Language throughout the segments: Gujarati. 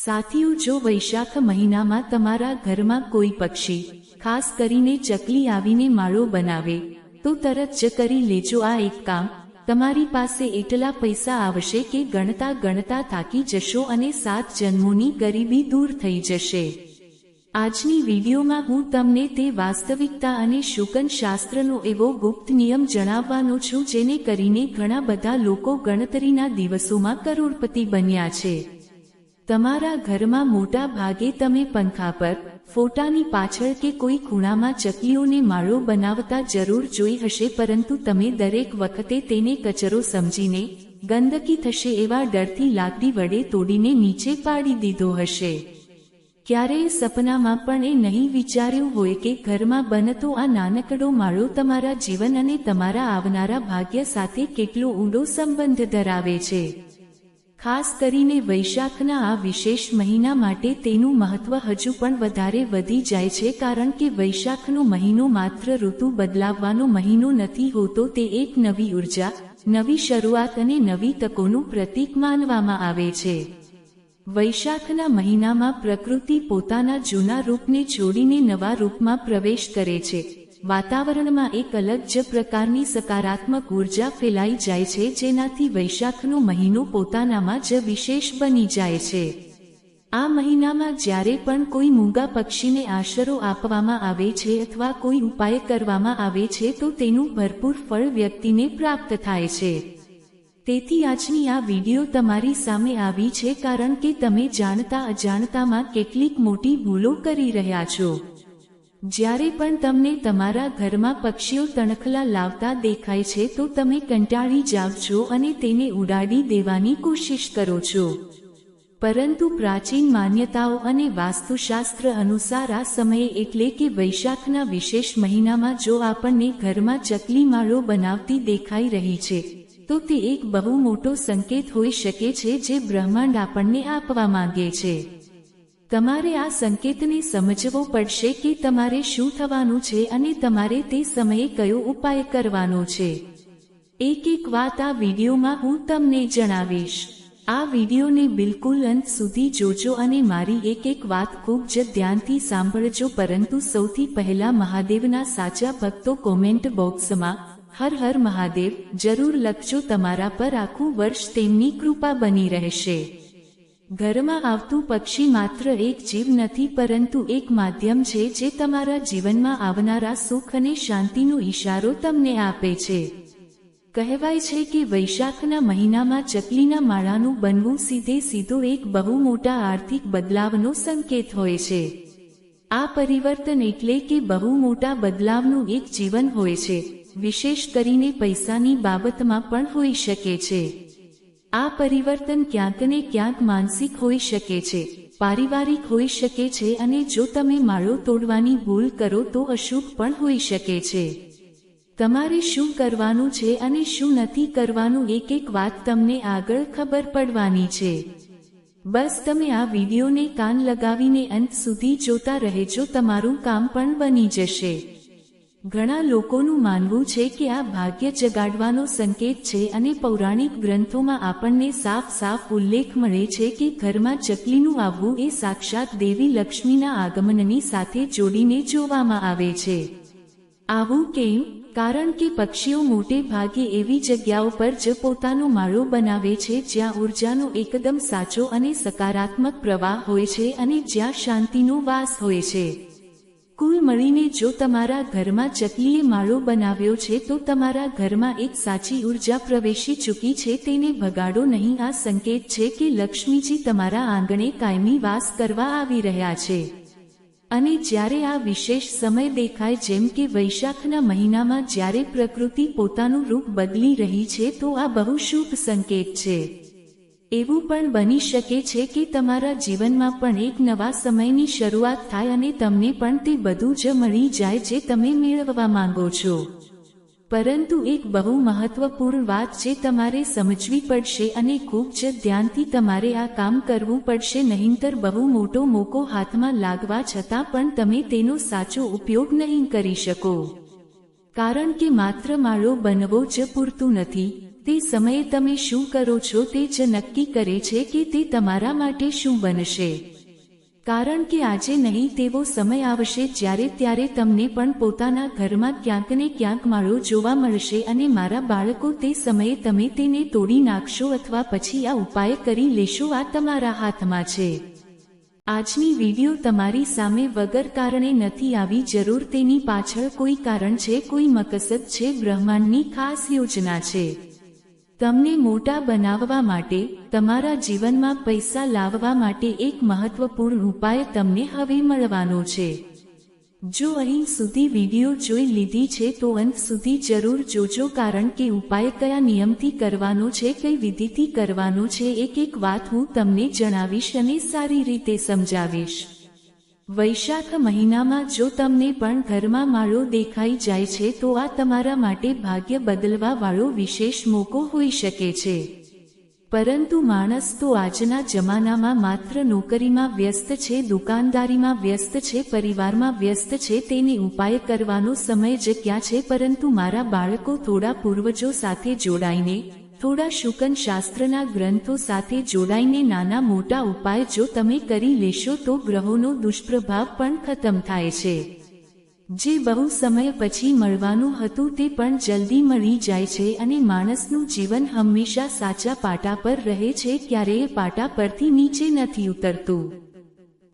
સાથીઓ, જો વૈશાખ મહિનામાં તમારા ઘરમાં કોઈ પક્ષી, ખાસ કરીને ચકલી આવીને માળો બનાવે તો તરત જ કરી લેજો આ એક કામ. તમારી પાસે એટલા પૈસા આવશે કે ગણતા ગણતા થાકી જશો અને 7 જન્મોની ગરીબી દૂર થઈ જશે. આજની વિડીયોમાં હું તમને તે વાસ્તવિકતા અને શુકન શાસ્ત્રનો એવો ગુપ્ત નિયમ જણાવવાનો છું જેને કરીને ઘણા બધા લોકો ગણતરીના દિવસોમાં કરોડપતિ બન્યા છે. તમારા ઘરમાં મોટા ભાગે તમે પંખા પર, ફોટાની પાછળ કે કોઈ ખૂણામાં ચકલીઓને માળો બનાવતા જરૂર જોઈ હશે, પરંતુ તમે દરેક વખતે તેને કચરો સમજીને, ગંદકી થશે એવા ડરથી લાકડી વડે તોડીને નીચે પાડી દીધો હશે. ક્યારેય સપનામાં પણ એ નહીં વિચાર્યું હોય કે ઘરમાં બનતો આ નાનકડો માળો તમારા જીવન અને તમારા આવનારા ભાગ્ય સાથે કેટલો ઊંડો સંબંધ ધરાવે છે. ખાસ કરીને વૈશાખના આ વિશેષ મહિના માટે તેનું મહત્વ હજુ પણ વધારે વધી જાય છે, કારણ કે વૈશાખનો મહિનો માત્ર ઋતુ બદલાવવાનો મહિનો નથી હોતો, તે એક નવી ઉર્જા, નવી શરૂઆત અને નવી તકોનું પ્રતીક માનવામાં આવે છે. વૈશાખના મહિનામાં પ્રકૃતિ પોતાના જૂના રૂપને છોડીને નવા રૂપમાં પ્રવેશ કરે છે. વાતાવરણમાં એક અલગ જ પ્રકારની સકારાત્મક ઉર્જા ફેલાઈ જાય છે, જેનાથી વૈશાખનો મહિનો પોતાનામાં જ વિશેષ બની જાય છે. આ મહિનામાં જ્યારે પણ કોઈ મૂંગા પક્ષીને આશરો આપવામાં આવે છે અથવા કોઈ ઉપાય કરવામાં આવે છે તો તેનું ભરપૂર ફળ વ્યક્તિને પ્રાપ્ત થાય છે. તેથી આજની આ વિડીયો તમારી સામે આવી છે કારણ કે તમે જાણતા અજાણતામાં કેટલીક મોટી ભૂલો કરી રહ્યા છો. જ્યારે પણ તમને તમારા ઘરમાં પક્ષીઓ તણખલા લાવતા દેખાય છે તો તમે કંટાળી જાવ છો અને તેને ઉડાડી દેવાની કોશિશ કરો છો. પરંતુ પ્રાચીન માન્યતાઓ અને વાસ્તુશાસ્ત્ર અનુસાર આ સમયે એટલે કે વૈશાખના વિશેષ મહિનામાં જો આપણને ઘરમાં ચકલી માળો બનાવતી દેખાઈ રહી છે તો તે એક બહુ મોટો સંકેત હોઈ શકે છે જે બ્રહ્માંડ આપણને આપવા માંગે છે. તમારે આ સંકેતને સમજવો પડશે કે તમારે શું થવાનું છે અને તમારે તે સમયે કયો ઉપાય કરવાનો છે. એક વાત આ વિડીયોમાં હું તમને જણાવીશ. આ વિડીયોને બિલકુલ અંત સુધી જોજો અને મારી એક વાત ખૂબ જ ધ્યાનથી સાંભળજો. પરંતુ સૌથી પહેલા મહાદેવના સાચા ભક્તો કોમેન્ટ બોક્સમાં હર હર મહાદેવ જરૂર લખજો. તમારા પર આખું વર્ષ તેમની કૃપા બની રહેશે. ઘરમાં આવતું પક્ષી માત્ર એક જીવ નથી, પરંતુ એક માધ્યમ છે જે તમારા જીવનમાં આવનારા સુખ અને શાંતિનો ઈશારો તમને આપે છે. કહેવાય છે કે વૈશાખના મહિનામાં ચકલીના માળાનું બનવું સીધો એક બહુ મોટા આર્થિક બદલાવનો સંકેત હોય છે. આ પરિવર્તન એટલે કે બહુ મોટા બદલાવનું એક જીવન હોય છે, વિશેષ કરીને પૈસાની બાબતમાં પણ હોઈ શકે છે. આ પરિવર્તન ક્યાંક ને ક્યાંક માનસિક હોઈ શકે છે, પારિવારિક હોઈ શકે છે અને જો તમે માળો તોડવાની ભૂલ કરો તો અશુભ પણ હોઈ શકે છે. તમારે શું કરવાનું છે અને શું નથી કરવાનું એક વાત તમને આગળ ખબર પડવાની છે. બસ તમે આ વિડીયોને કાન લગાવીને અંત સુધી જોતા રહેજો, તમારું કામ પણ બની જશે. ઘણા લોકોનું માનવું છે કે આ ભાગ્ય જગાડવાનો સંકેત છે અને પૌરાણિક ગ્રંથોમાં આપણને સાફ ઉલ્લેખ મળે છે કે ઘરમાં ચકલીનું આવવું એ સાક્ષાત દેવી લક્ષ્મીના આગમનની સાથે જોડીને જોવામાં આવે છે. આવું કેમ? કારણ કે પક્ષીઓ મોટે ભાગે એવી જગ્યાઓ પર જ પોતાનો માળો બનાવે છે જ્યાં ઉર્જાનો એકદમ સાચો અને સકારાત્મક પ્રવાહ હોય છે અને જ્યાં શાંતિનો વાસ હોય છે. કુલ મળીને જો તમારા ઘરમાં ચકલીએ માળો બનાવ્યો છે તો તમારા ઘરમાં એક સાચી ઉર્જા પ્રવેશી ચૂકી છે. તેને ભગાડો નહીં. આ સંકેત છે કે લક્ષ્મીજી તમારા આંગણે કાયમી વાસ કરવા આવી રહ્યા છે. અને જ્યારે આ વિશેષ સમય દેખાય, જેમ કે વૈશાખના મહિનામાં જ્યારે પ્રકૃતિ પોતાનું રૂપ બદલી રહી છે, તો આ બહુ શુભ સંકેત છે. એવું પણ બની શકે છે કે તમારા જીવનમાં પણ એક નવા સમયની શરૂઆત થાય અને તમને પણ તે બધું જ મળી જાય જે તમે મેળવવા માંગો છો. પરંતુ એક બહુ મહત્વપૂર્ણ વાત જે તમારે સમજવી પડશે અને ખૂબ જ ધ્યાનથી તમારે આ કામ કરવું પડશે, નહીંતર બહુ મોટો મોકો હાથમાં લાગવા છતાં પણ તમે તેનો સાચો ઉપયોગ નહીં કરી શકો. કારણ કે માત્ર માળો બનવો જ પૂરતું નથી, તે સમયે તમે શું કરો છો તે જ નક્કી કરે છે કે તે તમારા માટે શું બનશે. કારણ કે આજે નહીં તેવો સમય આવશે જ્યારે ત્યારે તમને પણ પોતાના ઘરમાં ક્યાંક ને ક્યાંક માળો જોવા મળશે અને મારા બાળકો તે સમયે તમે તેને તોડી નાખશો અથવા પછી આ ઉપાય કરી લેશો. આ તમારા હાથમાં છે. આજની વિડિયો તમારી સામે વગર કારણે નથી આવી. જરૂર તેની પાછળ કોઈ કારણ છે, કોઈ મકસદ છે, બ્રહ્માંડની ખાસ યોજના છે. તમને મોટા બનાવવા માટે, તમારા જીવનમાં પૈસા લાવવા માટે એક મહત્વપૂર્ણ ઉપાય તમને હવે મળવાનો છે. જો અહીં સુધી વિડિયો જોઈ લીધી છે તો અંત સુધી જરૂર જોજો, કારણ કે ઉપાય કયા નિયમથી કરવાનો છે, કઈ વિધિથી કરવાનો છે, એક એક વાત હું તમને જણાવીશ અને સારી રીતે સમજાવીશ. વૈશાખ મહિનામાં જો તમને પણ ઘરમાં માળો દેખાઈ જાય છે તો આ તમારા માટે ભાગ્ય બદલવા વાળો વિશેષ મોકો હોઈ શકે છે. પરંતુ માણસ તો આજના જમાનામાં માત્ર નોકરીમાં વ્યસ્ત છે, દુકાનદારીમાં વ્યસ્ત છે, પરિવારમાં વ્યસ્ત છે. તેને ઉપાય કરવાનો સમય જ ક્યાં છે. પરંતુ મારા બાળકો, થોડા પૂર્વજો સાથે જોડાઈને, થોડા શુકન શાસ્ત્રના ગ્રંથો સાથે જોડાઈને નાના મોટા ઉપાય જો તમે કરી લેશો તો ગ્રહોનો દુષ્પ્રભાવ પણ ખતમ થાય છે. જે બહુ સમય પછી મળવાનું હતું તે પણ જલ્દી મળી જાય છે અને માણસનું જીવન હંમેશા સાચા પાટા પર રહે છે, ક્યારેય પાટા પરથી નીચે નથી ઉતરતું.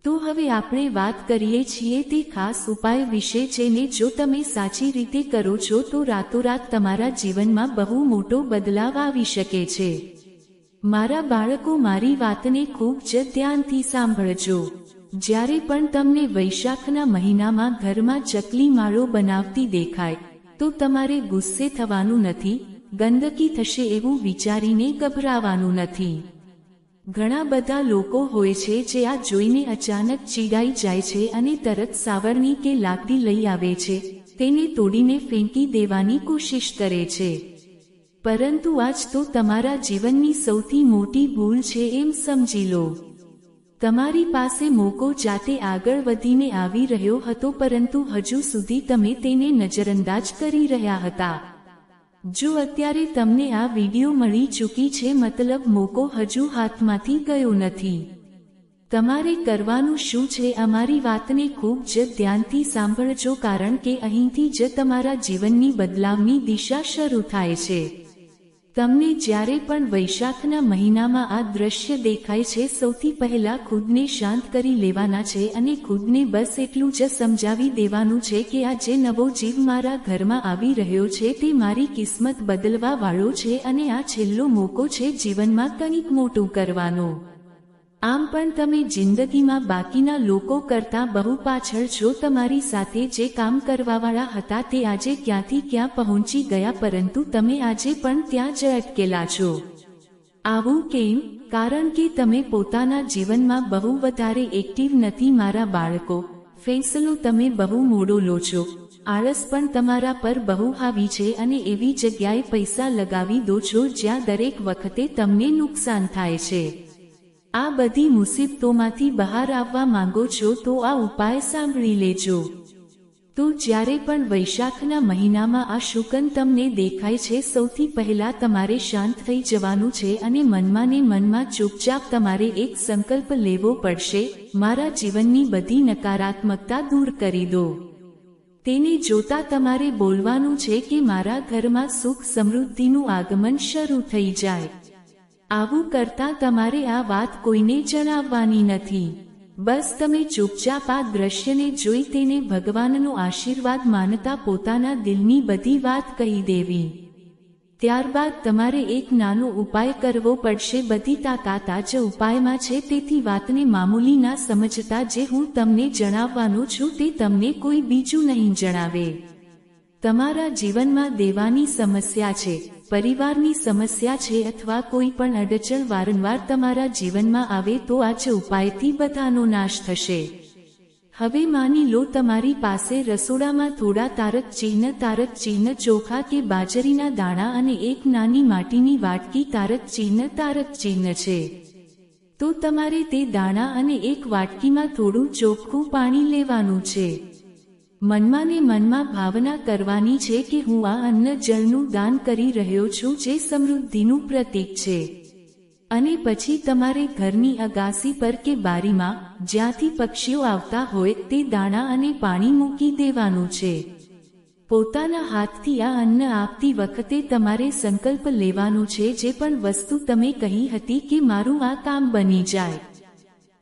તો હવે આપણે વાત કરીએ છીએ તે ખાસ ઉપાય વિશે, જેને જો તમે સાચી રીતે કરો છો તો રાતોરાત તમારા જીવનમાં બહુ મોટો બદલાવ આવી શકે છે. મારા બાળકો, મારી વાતને ખૂબ જ ધ્યાનથી સાંભળજો. જ્યારે પણ તમને વૈશાખના મહિનામાં ઘરમાં ચકલી માળો બનાવતી દેખાય તો તમારે ગુસ્સે થવાનું નથી, ગંદકી થશે એવું વિચારીને ગભરાવાનું નથી. ઘણા બધા લોકો હોય છે જે આ જોઈને અચાનક ચીડાઈ જાય છે અને તરત સાવરણી કે લાકડી લઈ આવે છે, તેને તોડીને ફેંકી દેવાની કોશિશ કરે છે. પરંતુ આજ તો તમારા જીવનની સૌથી મોટી ભૂલ છે એમ સમજી લો. તમારી પાસે મોકો જાતે આગળ વધીને આવી રહ્યો હતો, પરંતુ હજુ સુધી તમે તેને નજરઅંદાજ કરી રહ્યા હતા. જો અત્યારે તમને આ વિડિયો મળી ચૂકી છે, મતલબ મોકો હજુ હાથમાંથી ગયો નથી. તમારે કરવાનું શું છે? અમારી વાતને ખૂબ જ ધ્યાનથી સાંભળજો, કારણ કે અહીંથી જ તમારા જીવનની બદલાવની દિશા શરૂ થાય છે. તમને જ્યારે પણ વૈશાખના મહિનામાં આ દ્રશ્ય દેખાય છે, સૌથી પહેલા ખુદને શાંત કરી લેવાના છે અને ખુદને બસ એટલું જ સમજાવી દેવાનું છે કે આ જે નવો જીવ મારા ઘરમાં આવી રહ્યો છે તે મારી કિસ્મત બદલવા વાળો છે અને આ છેલ્લો મોકો છે જીવનમાં કંઈક મોટું કરવાનો. આમ પણ તમે જિંદગીમાં બાકીના લોકો કરતાં બહુ પાછળ છો. તમારી સાથે જે કામ કરવાવાળા હતા તે આજે ક્યાંથી ક્યાં પહોંચી ગયા, પરંતુ તમે આજે પણ ત્યાં જ અટકેલા છો. આવું કેમ? કારણ કે તમે પોતાના જીવનમાં બહુ વધારે એક્ટિવ નથી. મારા બાળકો, ફેસલો તમે બહુ મોડો લો છો. આળસ પણ તમારા પર બહુ હાવી છે અને એવી જગ્યાએ પૈસા લગાવી દો છો જ્યાં દરેક વખતે તમને નુકસાન થાય છે. આ બધી મુસીબતોમાંથી બહાર આવવા માંગો છો તો આ ઉપાય સાંભળી લેજો. તો જ્યારે પણ વૈશાખના મહિનામાં આ શુકન તમને દેખાય છે, સૌથી પહેલા તમારે શાંત થઈ જવાનું છે અને મનમાં ને મનમાં ચૂપચાપ તમારે એક સંકલ્પ લેવો પડશે. મારા જીવનની બધી નકારાત્મકતા દૂર કરી દો. તેને જોતા તમારે બોલવાનું છે કે મારા ઘરમાં સુખ સમૃદ્ધિનું આગમન શરૂ થઈ જાય. આવું કરતા તમારે આ વાત કોઈને જણાવવાની નથી. બસ તમે ચૂપચાપ આ દ્રશ્યને જોઈ તેને ભગવાનનો આશીર્વાદ માનતા પોતાના દિલની બધી વાત કહી દેવી. ત્યારબાદ તમારે એક નાનો ઉપાય કરવો પડશે. બધી તાકાત આ જ ઉપાયમાં છે, તેથી વાતને મામૂલી ના સમજતા. જે હું તમને જણાવવાનો છું તે તમને કોઈ બીજું નહીં જણાવે. તમારા જીવનમાં દેવાની સમસ્યા છે, પરિવારની સમસ્યા છે અથવા કોઈ પણ અડચણ વારંવાર તમારા જીવનમાં આવે તો આ જ ઉપાયથી બધાનો નાશ થશે. હવે માની લો તમારી પાસે રસોડામાં થોડા તારક ચિહ્ન ચોખા કે બાજરીના દાણા અને એક નાની માટીની વાટકી તારક ચિહ્ન છે. તો તમારે તે દાણા અને એક વાટકીમાં થોડું ચોખ્ખું પાણી લેવાનું છે. મનમાં ને મનમાં ભાવના કરવાની છે કે હું આ અન્ન જળનું દાન કરી રહ્યો છું જે સમૃદ્ધિનું પ્રતીક છે. અને પછી તમારે ઘરની અગાસી પર કે બારીમાં જ્યાંથી પક્ષીઓ આવતા હોય તે દાણા અને પાણી મૂકી દેવાનું છે. પોતાના હાથથી આ અન્ન આપતી વખતે તમારે સંકલ્પ લેવાનો છે જે પણ વસ્તુ તમે કહી હતી કે મારું આ કામ બની જાય.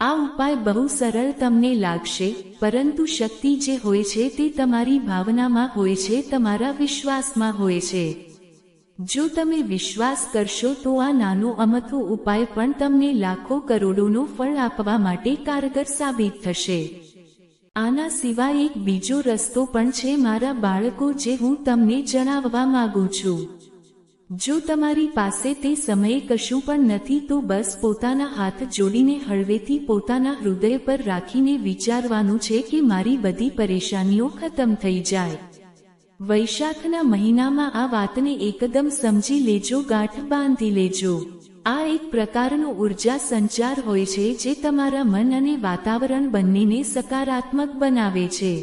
આ ઉપાય બહુ સરળ તમને લાગશે, પરંતુ શક્તિ જે હોય છે તે તમારી ભાવનામાં હોય છે, તમારા વિશ્વાસમાં હોય છે. જો તમે વિશ્વાસ કરશો તો આ નાનો અમથો ઉપાય પણ તમને લાખો કરોડોનો ફળ આપવા માટે કારગર સાબિત થશે. આના સિવાય એક બીજો રસ્તો પણ છે મારા બાળકો, જે હું તમને જણાવવા માંગુ છું. જો તમારી પાસે તે સમયે કશું પણ નથી તો બસ પોતાના હાથ જોડીને હળવેથી પોતાના હૃદય પર રાખીને વિચારવાનું છે કે મારી બધી પરેશાનીઓ ખતમ થઈ જાય. વૈશાખના મહિનામાં આ વાતને એકદમ સમજી લેજો, ગાંઠ બાંધી લેજો. આ એક પ્રકારનો ઉર્જા સંચાર હોય છે જે તમારા મન અને વાતાવરણ બંનેને સકારાત્મક બનાવે છે.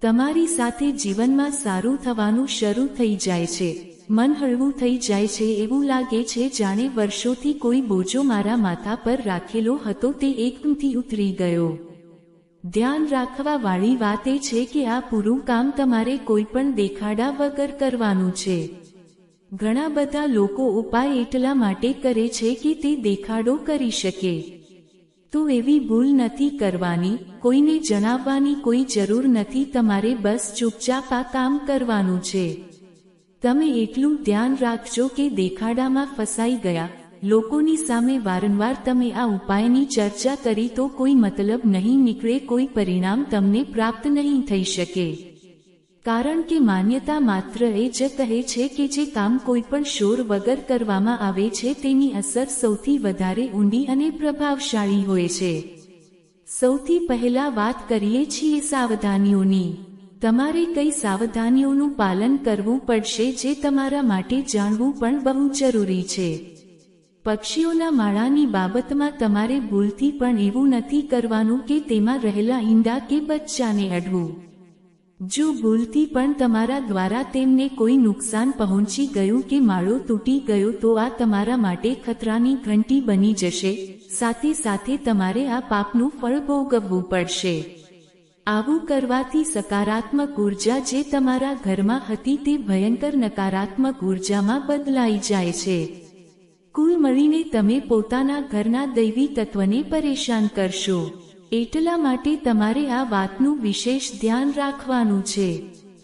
તમારી સાથે જીવનમાં સારું થવાનું શરૂ થઈ જાય છે. મન હળવું થઈ જાય છે. એવું લાગે છે જાણે વર્ષોથી કોઈ બોજો મારા માથા પર રાખેલો હતો તે એકદમથી ઉતરી ગયો. ધ્યાન રાખવા વાળી વાત એ છે કે આ પૂરું કામ તમારે કોઈ પણ દેખાડા વગર કરવાનું છે. ઘણા બધા લોકો ઉપાય એટલા માટે કરે છે કે તે દેખાડો કરી શકે. તો એવી ભૂલ નથી કરવાની. કોઈને જણાવવાની કોઈ જરૂર નથી. તમારે બસ ચૂપચાપ આ કામ કરવાનું છે. તમે એટલું ધ્યાન રાખજો કે દેખાડામાં ફસાઈ ગયા લોકોની સામે વારંવાર તમે આ ઉપાયની ચર્ચા કરી તો કોઈ મતલબ નહીં નીકળે, કોઈ પરિણામ તમને પ્રાપ્ત નહીં થઈ શકે. કારણ કે માન્યતા માત્ર એ જ કહે છે કે જે કામ કોઈ પણ શોર વગર કરવામાં આવે છે તેની અસર સૌથી વધારે ઊંડી અને પ્રભાવશાળી હોય છે. સૌથી પહેલા વાત કરીએ છીએ સાવધાનીઓની. તમારે કઈ સાવધાનીઓનું પાલન કરવું પડશે જે તમારા માટે જાણવું પણ બહુ જરૂરી છે. પક્ષીઓના માળાની બાબતમાં તમારે ભૂલથી પણ એવું નથી કરવાનું કે તેમાં રહેલા ઈંડા કે બચ્ચાને અડવું. જો ભૂલથી પણ તમારા દ્વારા તેમને કોઈ નુકસાન પહોંચી ગયું કે માળો તૂટી ગયો તો આ તમારા માટે ખતરાની ઘંટી બની જશે. સાથે સાથે તમારે આ પાપનું ફળ ભોગવવું પડશે. આવું કરવાથી સકારાત્મક ઉર્જા જે તમારા ઘરમાં હતી તે ભયંકર નકારાત્મક ઉર્જામાં બદલાઈ જાય છે. કુલ મળીને તમે પોતાના ઘરના દૈવી તત્વને પરેશાન કરશો. એટલા માટે તમારે આ વાતનું વિશેષ ધ્યાન રાખવાનું છે.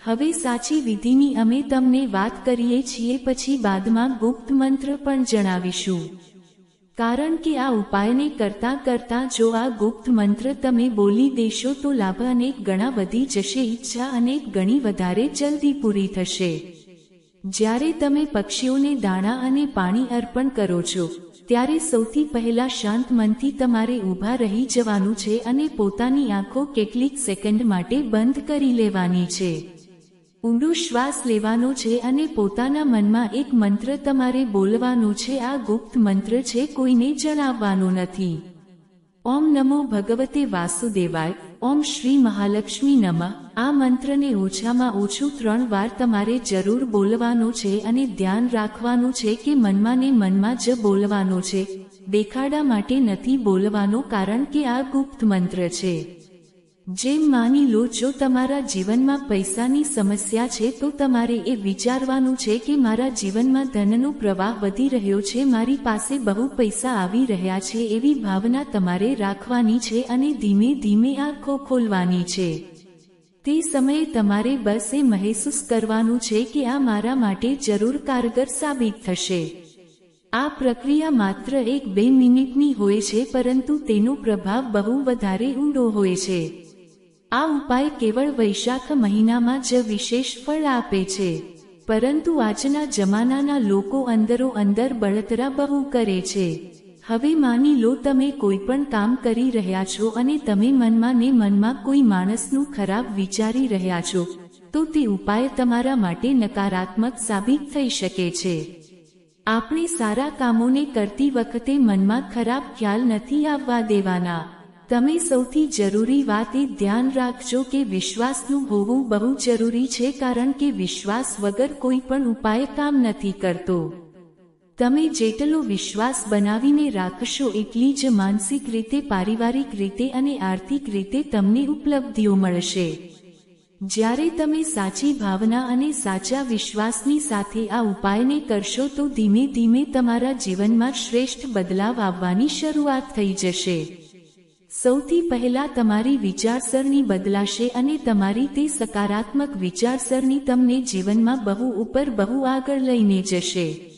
હવે સાચી વિધિની અમે તમને વાત કરીએ છીએ, પછી બાદમાં ગુપ્ત મંત્ર પણ જણાવીશું. કારણ કે આ ઉપાયને કરતા જો આ ગુપ્ત મંત્ર તમે બોલી દેશો તો લાભ અનેક ગણા વધી જશે, ઈચ્છા અનેક ગણી વધારે જલ્દી પૂરી થશે. જ્યારે તમે પક્ષીઓને દાણા અને પાણી અર્પણ કરો છો ત્યારે સૌથી પહેલા શાંત મનથી તમારે ઊભા રહી જવાનું છે અને પોતાની આંખો કેટલીક સેકન્ડ માટે બંધ કરી લેવાની છે. ઊંડો શ્વાસ લેવાનો છે અને પોતાના મનમાં એક મંત્ર તમારે બોલવાનો છે. આ ગુપ્ત મંત્ર છે, કોઈને જણાવવાનો નથી. ઓમ નમો ભગવતે વાસુદેવાય, ઓમ શ્રી મહાલક્ષ્મી નમઃ. આ મંત્રને ઓછામાં ઓછું 3 વાર તમારે જરૂર બોલવાનો છે અને ધ્યાન રાખવાનું છે કે મનમાં ને મનમાં જ બોલવાનો છે, દેખાડા માટે નથી બોલવાનો, કારણ કે આ ગુપ્ત મંત્ર છે. જેમ માની લો જો તમારા જીવનમાં પૈસાની સમસ્યા છે તો તમારે એ વિચારવાનું છે કે મારા જીવનમાં ધનનો પ્રવાહ વધી રહ્યો છે, મારી પાસે બહુ પૈસા આવી રહ્યા છે, એવી ભાવના તમારે રાખવાની છે અને ધીમે ધીમે આંખો ખોલવાની છે. તે સમયે તમારે બસ એ મહેસૂસ કરવાનું છે કે આ મારા માટે જરૂર કારગર સાબિત થશે. આ પ્રક્રિયા માત્ર 1-2 મિનિટની હોય છે, પરંતુ તેનો પ્રભાવ બહુ વધારે ઊંડો હોય છે. આ ઉપાય કેવળ વૈશાખ મહિનામાં જ વિશેષ ફળ આપે છે, પરંતુ આજના જમાનાના લોકો અંદરો અંદર બળતરા બહુ કરે છે. હવે માની લો તમે કોઈ પણ કામ કરી રહ્યા છો અને તમે મનમાં ને મનમાં કોઈ માણસનું ખરાબ વિચારી રહ્યા છો, તો તે ઉપાય તમારા માટે નકારાત્મક સાબિત થઈ શકે છે. આપણે સારા કામોને કરતી વખતે મનમાં ખરાબ ખ્યાલ નથી આવવા દેવાના. તમે સૌથી જરૂરી વાત એ ધ્યાન રાખજો કે વિશ્વાસનું હોવું બહુ જરૂરી છે, કારણ કે વિશ્વાસ વગર કોઈ પણ ઉપાય કામ નથી કરતો. તમે જેટલો વિશ્વાસ બનાવીને રાખશો એટલી જ માનસિક રીતે, પારિવારિક રીતે અને આર્થિક રીતે તમને ઉપલબ્ધિઓ મળશે. જ્યારે તમે સાચી ભાવના અને સાચા વિશ્વાસની સાથે આ ઉપાયને કરશો તો ધીમે ધીમે તમારા જીવનમાં શ્રેષ્ઠ બદલાવ આવવાની શરૂઆત થઈ જશે. સૌથી પહેલા તમારી વિચારસરણી બદલાશે અને તમારી તે સકારાત્મક વિચારસરણી તમને જીવનમાં બહુ આગળ લઈને જશે.